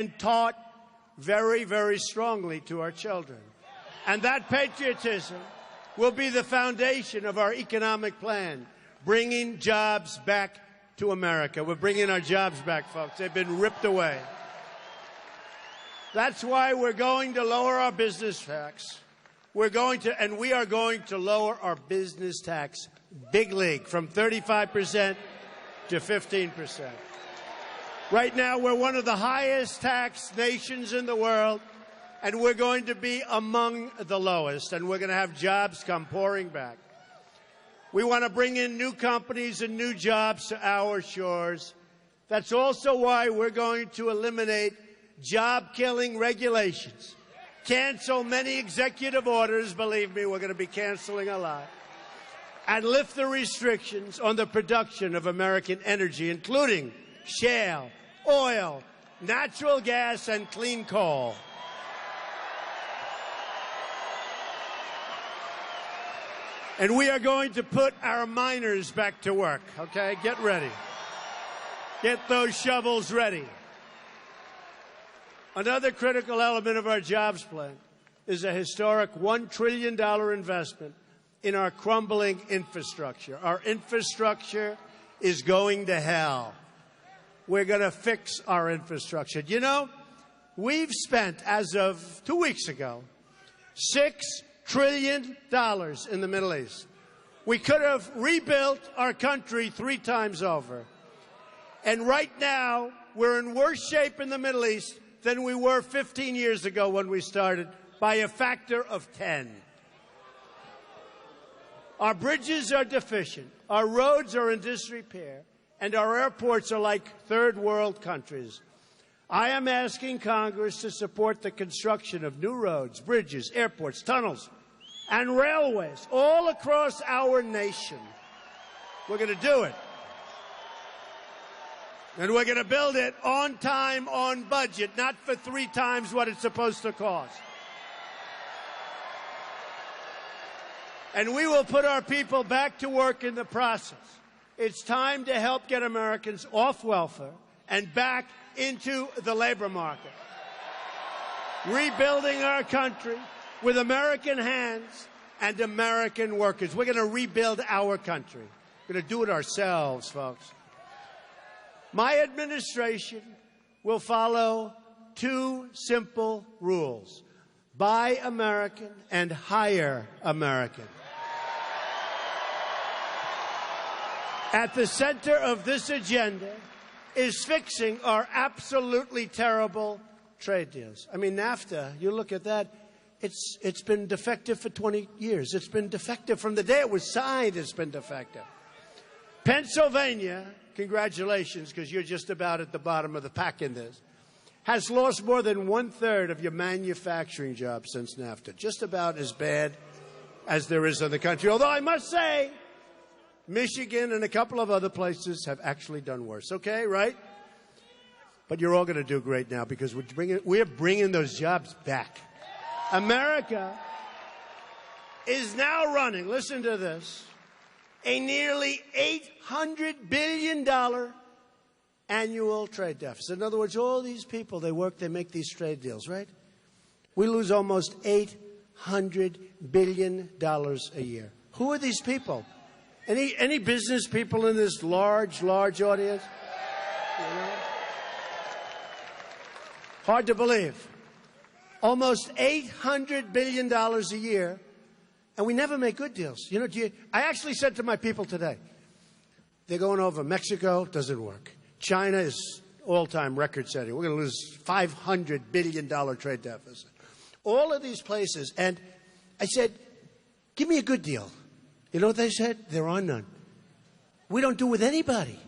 been taught very, very strongly to our children. And that patriotism will be the foundation of our economic plan, bringing jobs back to America. We're bringing our jobs back, folks. They've been ripped away. That's why we're going to lower our business tax. We are going to lower our business tax big league from 35% to 15%. Right now, we're one of the highest taxed nations in the world, and we're going to be among the lowest, and we're going to have jobs come pouring back. We want to bring in new companies and new jobs to our shores. That's also why we're going to eliminate job-killing regulations, cancel many executive orders. Believe me, we're going to be canceling a lot, and lift the restrictions on the production of American energy, including shale, oil, natural gas, and clean coal. And we are going to put our miners back to work, okay? Get ready. Get those shovels ready. Another critical element of our jobs plan is a historic $1 trillion investment in our crumbling infrastructure. Our infrastructure is going to hell. We're going to fix our infrastructure. You know, we've spent, as of 2 weeks ago, $6 trillion in the Middle East. We could have rebuilt our country 3 times over. And right now, we're in worse shape in the Middle East than we were 15 years ago when we started, by a factor of 10. Our bridges are deficient, our roads are in disrepair, and our airports are like third world countries. I am asking Congress to support the construction of new roads, bridges, airports, tunnels, and railways all across our nation. We're going to do it. And we're going to build it on time, on budget, not for 3 times what it's supposed to cost. And we will put our people back to work in the process. It's time to help get Americans off welfare and back into the labor market. Rebuilding our country with American hands and American workers. We're going to rebuild our country. We're going to do it ourselves, folks. My administration will follow 2 simple rules: buy American and hire American. At the center of this agenda is fixing our absolutely terrible trade deals. I mean, NAFTA, you look at that, it's been defective for 20 years. It's been defective from the day it was signed. It's been defective. Pennsylvania, congratulations, because you're just about at the bottom of the pack in this, has lost more than 1/3 of your manufacturing jobs since NAFTA. Just about as bad as there is in the country. Although I must say, Michigan and a couple of other places have actually done worse. Okay, right? But you're all going to do great now because we're bringing those jobs back. America is now running, listen to this, a nearly $800 billion annual trade deficit. In other words, all these people, they work, they make these trade deals, right? We lose almost $800 billion a year. Who are these people? Any business people in this large audience? You know? Hard to believe. Almost $800 billion a year, and we never make good deals. You know, I actually said to my people today, they're going over Mexico, doesn't work. China is all-time record-setting. We're going to lose $500 billion trade deficit. All of these places, and I said, give me a good deal. You know what they said? There are none. We don't do with anybody.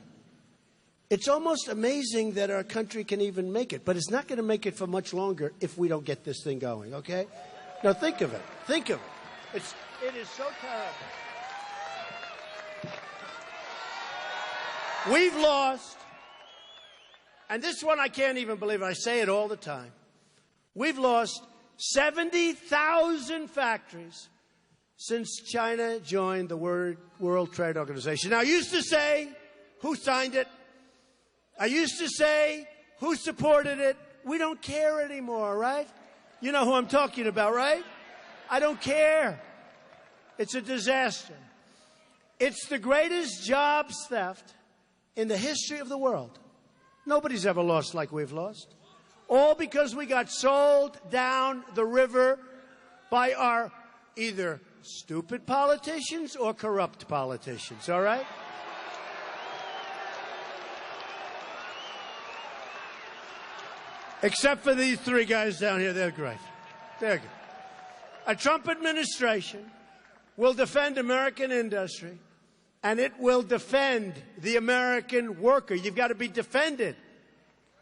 It's almost amazing that our country can even make it, but it's not going to make it for much longer if we don't get this thing going, okay? Now think of it. Think of it. It is so terrible. We've lost, and this one I can't even believe, I say it all the time. We've lost 70,000 factories since China joined the World Trade Organization. Now, I used to say, who signed it? I used to say, who supported it? we don't care anymore, right? You know who I'm talking about, right? I don't care. It's a disaster. It's the greatest jobs theft in the history of the world. Nobody's ever lost like we've lost. All because we got sold down the river by our either stupid politicians or corrupt politicians, all right? Except for these three guys down here, they're great. They're good. A Trump administration will defend American industry, and it will defend the American worker. You've got to be defended.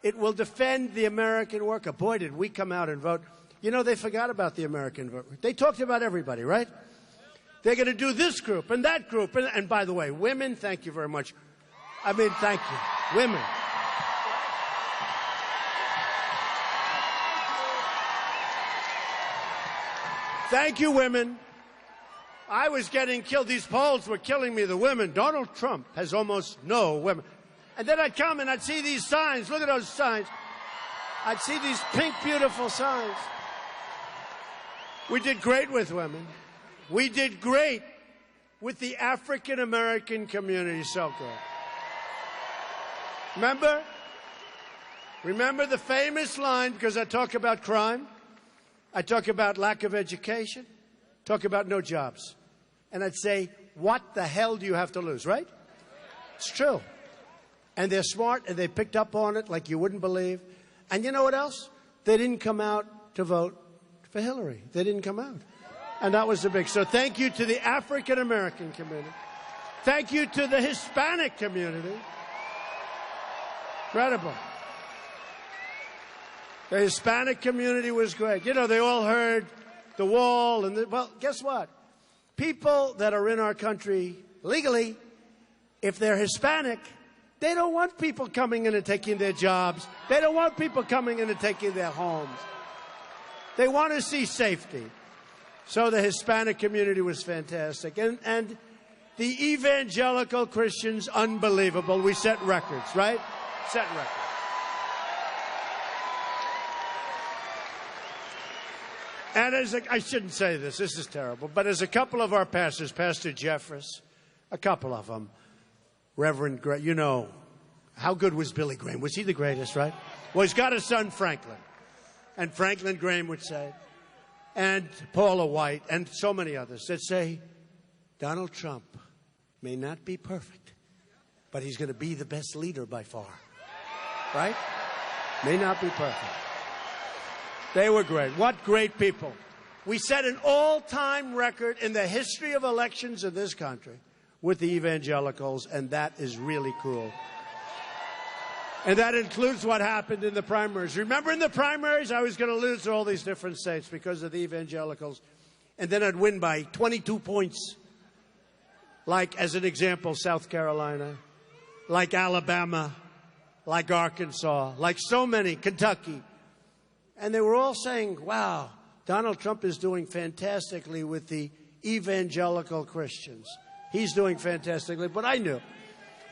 It will defend the American worker. Boy, did we come out and vote. You know, they forgot about the American voter. They talked about everybody, right? They're going to do this group and that group. And by the way, women, thank you very much. I mean, thank you. Women. Thank you, women. I was getting killed. These polls were killing me, the women. Donald Trump has almost no women. And then I'd come and I'd see these signs. Look at those signs. I'd see these pink, beautiful signs. We did great with women. We did great with the African-American community. So good. Remember the famous line, because I talk about crime, I talk about lack of education, talk about no jobs. And I'd say, what the hell do you have to lose, right? It's true. And they're smart, and they picked up on it like you wouldn't believe. And you know what else? They didn't come out to vote for Hillary. They didn't come out. And that was the big. So thank you to the African-American community. Thank you to the Hispanic community. Incredible. The Hispanic community was great. You know, they all heard the wall. Well, guess what? People that are in our country legally, if they're Hispanic, they don't want people coming in and taking their jobs. They don't want people coming in and taking their homes. They want to see safety. So the Hispanic community was fantastic. And the evangelical Christians, unbelievable. We set records, right? Set records. And I shouldn't say this. This is terrible. But as a couple of our pastors, Pastor Jeffress, a couple of them, Reverend Graham, you know, how good was Billy Graham? Was he the greatest, right? Well, he's got a son, Franklin. And Franklin Graham would say, and Paula White, and so many others that say, Donald Trump may not be perfect, but he's going to be the best leader by far. Right? May not be perfect. They were great. What great people. We set an all-time record in the history of elections in this country with the evangelicals, and that is really cool. And that includes what happened in the primaries. Remember in the primaries, I was going to lose to all these different states because of the evangelicals, and then I'd win by 22 points. Like, as an example, South Carolina, like Alabama, like Arkansas, like so many, Kentucky. And they were all saying, wow, Donald Trump is doing fantastically with the evangelical Christians. He's doing fantastically, but I knew.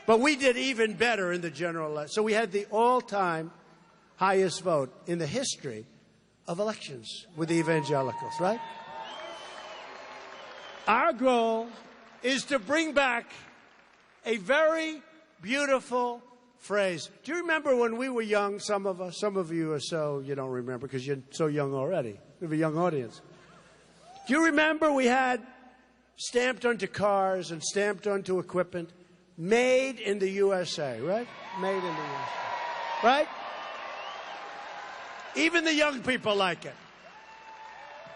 But we did even better in the general election. So we had the all-time highest vote in the history of elections with the evangelicals, right? Our goal is to bring back a very beautiful phrase. Do you remember when we were young, some of us? Some of you are so, you don't remember because you're so young already. We have a young audience. Do you remember we had stamped onto cars and stamped onto equipment, made in the USA, right? Made in the USA, right? Even the young people like it.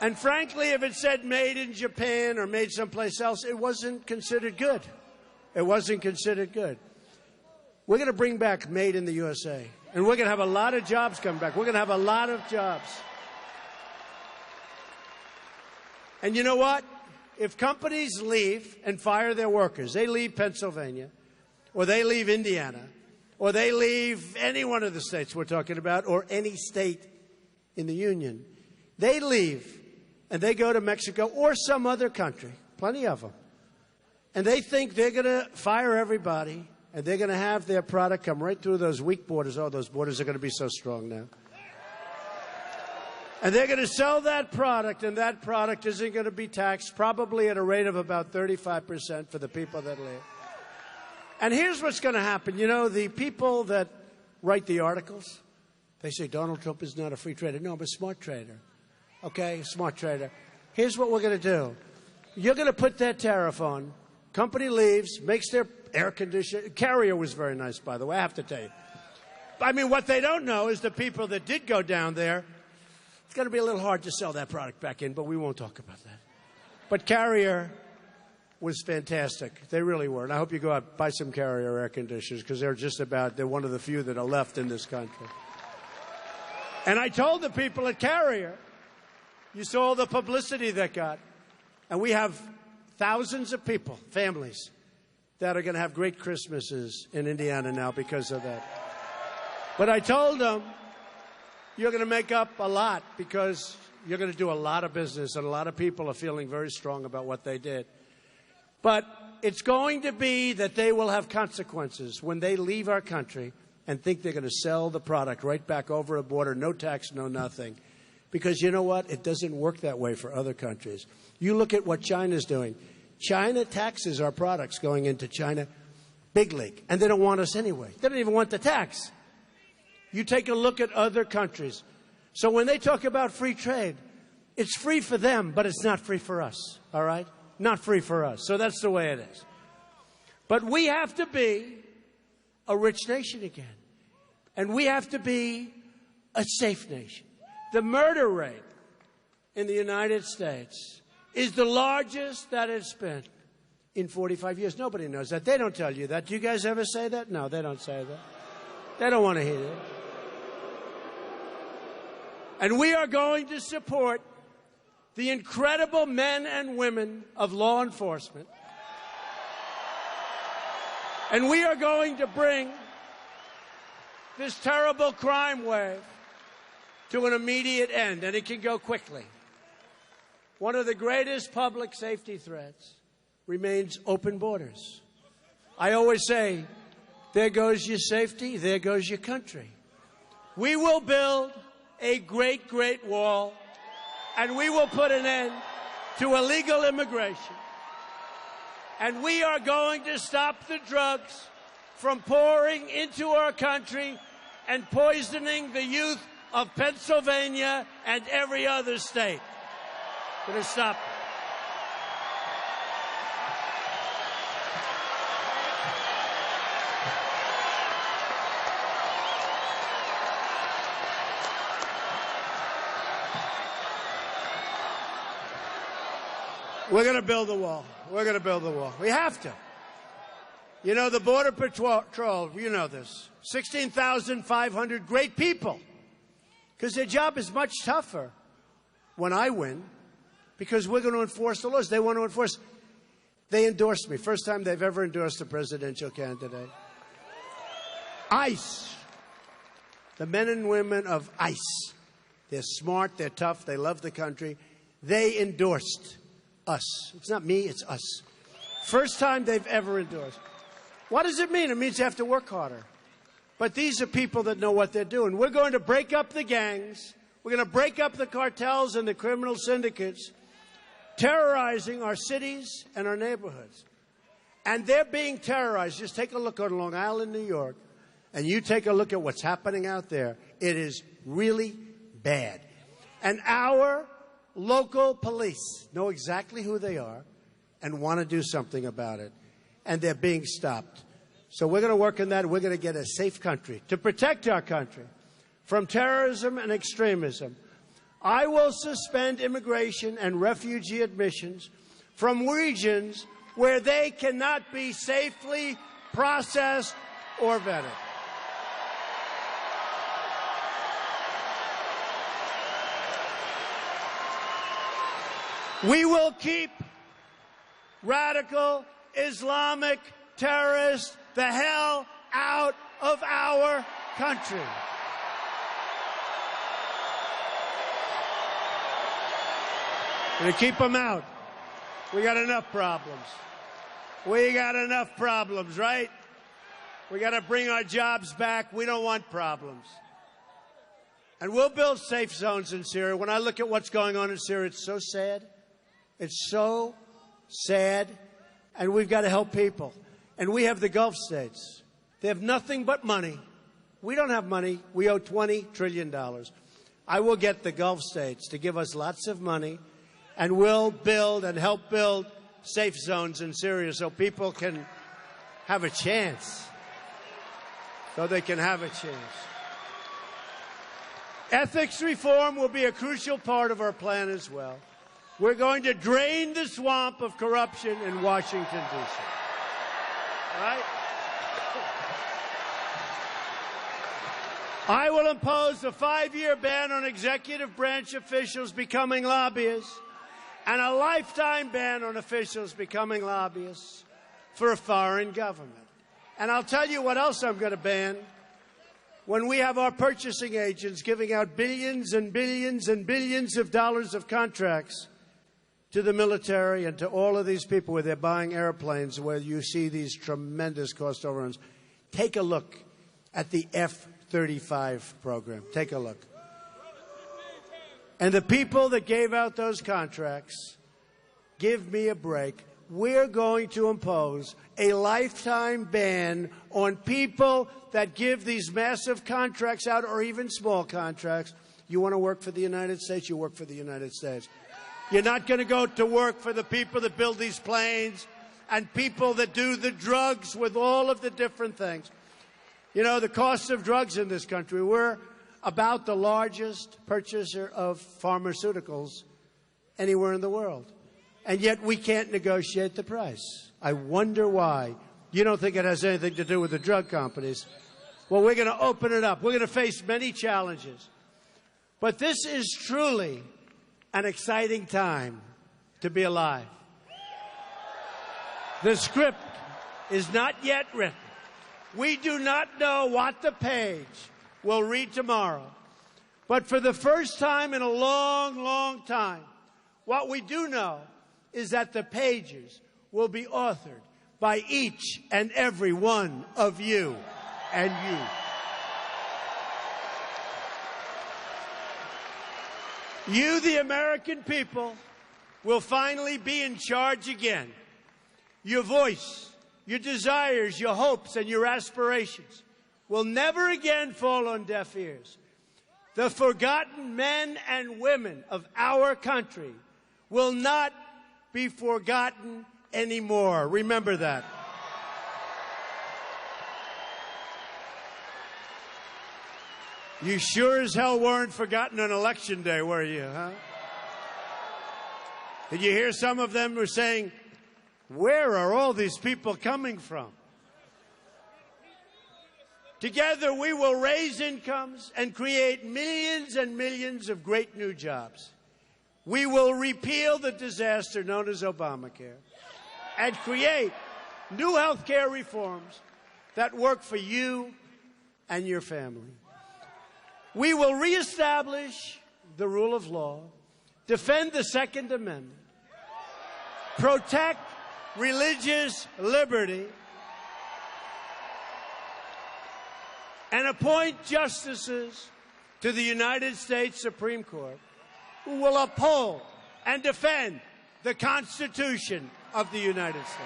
And frankly, if it said made in Japan or made someplace else, it wasn't considered good. It wasn't considered good. We're going to bring back made in the USA. And we're going to have a lot of jobs come back. We're going to have a lot of jobs. And you know what? If companies leave and fire their workers, they leave Pennsylvania, or they leave Indiana, or they leave any one of the states we're talking about, or any state in the Union, they leave and they go to Mexico or some other country, plenty of them, and they think they're going to fire everybody and they're going to have their product come right through those weak borders. Oh, those borders are going to be so strong now. And they're going to sell that product, and that product isn't going to be taxed, probably at a rate of about 35% for the people that live. And here's what's going to happen. You know, the people that write the articles, they say Donald Trump is not a free trader. No, I'm a smart trader. Okay, smart trader. Here's what we're going to do. You're going to put that tariff on. Company leaves, makes their air conditioner. Carrier was very nice, by the way, I have to tell you. I mean, what they don't know is the people that did go down there, it's going to be a little hard to sell that product back in, but we won't talk about that. But Carrier was fantastic. They really were. And I hope you go out and buy some Carrier air conditioners because they're one of the few that are left in this country. And I told the people at Carrier, you saw all the publicity that got. And we have thousands of people, families, that are going to have great Christmases in Indiana now because of that. But I told them, you're going to make up a lot because you're going to do a lot of business, and a lot of people are feeling very strong about what they did. But it's going to be that they will have consequences when they leave our country and think they're going to sell the product right back over a border, no tax, no nothing. Because you know what? It doesn't work that way for other countries. You look at what China's doing. China taxes our products going into China, big league, and they don't want us anyway. They don't even want the tax. You take a look at other countries. So when they talk about free trade, it's free for them, but it's not free for us, all right? Not free for us. So that's the way it is. But we have to be a rich nation again. And we have to be a safe nation. The murder rate in the United States is the largest that it's been in 45 years. Nobody knows that. They don't tell you that. Do you guys ever say that? No, they don't say that. They don't want to hear that. And we are going to support the incredible men and women of law enforcement. And we are going to bring this terrible crime wave to an immediate end, and it can go quickly. One of the greatest public safety threats remains open borders. I always say, there goes your safety, there goes your country. We will build a great, great wall, and we will put an end to illegal immigration. And we are going to stop the drugs from pouring into our country and poisoning the youth of Pennsylvania and every other state. We're going to stop it. We're going to build the wall. We're going to build the wall. We have to. You know, the Border Patrol, you know this, 16,500 great people, because their job is much tougher when I win, because we're going to enforce the laws. They want to enforce. They endorsed me. First time they've ever endorsed a presidential candidate. ICE. The men and women of ICE. They're smart. They're tough. They love the country. They endorsed us. It's not me. It's us. First time they've ever endorsed. What does it mean? It means you have to work harder. But these are people that know what they're doing. We're going to break up the gangs. We're going to break up the cartels and the criminal syndicates terrorizing our cities and our neighborhoods. And they're being terrorized. Just take a look on Long Island, New York, and you take a look at what's happening out there. It is really bad. And our local police know exactly who they are and want to do something about it. And they're being stopped. So we're going to work on that. We're going to get a safe country to protect our country from terrorism and extremism. I will suspend immigration and refugee admissions from regions where they cannot be safely processed or vetted. We will keep radical Islamic terrorists the hell out of our country. We're going to keep them out. We got enough problems. We got enough problems, right? We got to bring our jobs back. We don't want problems. And we'll build safe zones in Syria. When I look at what's going on in Syria, it's so sad. It's so sad. And we've got to help people. And we have the Gulf states. They have nothing but money. We don't have money. We owe $20 trillion. I will get the Gulf states to give us lots of money, and we'll build and help build safe zones in Syria so people can have a chance. So they can have a chance. Ethics reform will be a crucial part of our plan as well. We're going to drain the swamp of corruption in Washington, D.C. Right? I will impose a 5-year ban on executive branch officials becoming lobbyists and a lifetime ban on officials becoming lobbyists for a foreign government. And I'll tell you what else I'm going to ban. When we have our purchasing agents giving out billions and billions and billions of dollars of contracts to the military and to all of these people where they're buying airplanes, where you see these tremendous cost overruns, take a look at the F-35 program. Take a look. And the people that gave out those contracts, give me a break. We're going to impose a lifetime ban on people that give these massive contracts out, or even small contracts. You want to work for the United States, you work for the United States. You're not going to go to work for the people that build these planes and people that do the drugs with all of the different things. You know, the cost of drugs in this country, we're about the largest purchaser of pharmaceuticals anywhere in the world. And yet we can't negotiate the price. I wonder why. You don't think it has anything to do with the drug companies. Well, we're going to open it up. We're going to face many challenges. But this is truly an exciting time to be alive. The script is not yet written. We do not know what the page will read tomorrow. But for the first time in a long, long time, what we do know is that the pages will be authored by each and every one of you and you. You, the American people, will finally be in charge again. Your voice, your desires, your hopes, and your aspirations will never again fall on deaf ears. The forgotten men and women of our country will not be forgotten anymore. Remember that. You sure as hell weren't forgotten on Election Day, were you, huh? Did you hear some of them were saying, where are all these people coming from? Together we will raise incomes and create millions and millions of great new jobs. We will repeal the disaster known as Obamacare and create new health care reforms that work for you and your family. We will reestablish the rule of law, defend the Second Amendment, protect religious liberty, and appoint justices to the United States Supreme Court who will uphold and defend the Constitution of the United States.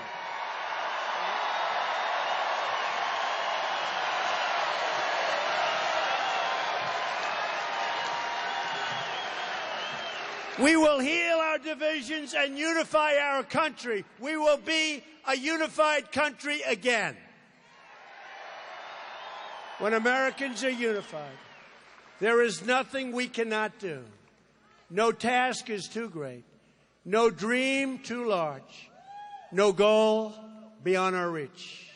We will heal our divisions and unify our country. We will be a unified country again. When Americans are unified, there is nothing we cannot do. No task is too great. No dream too large. No goal beyond our reach.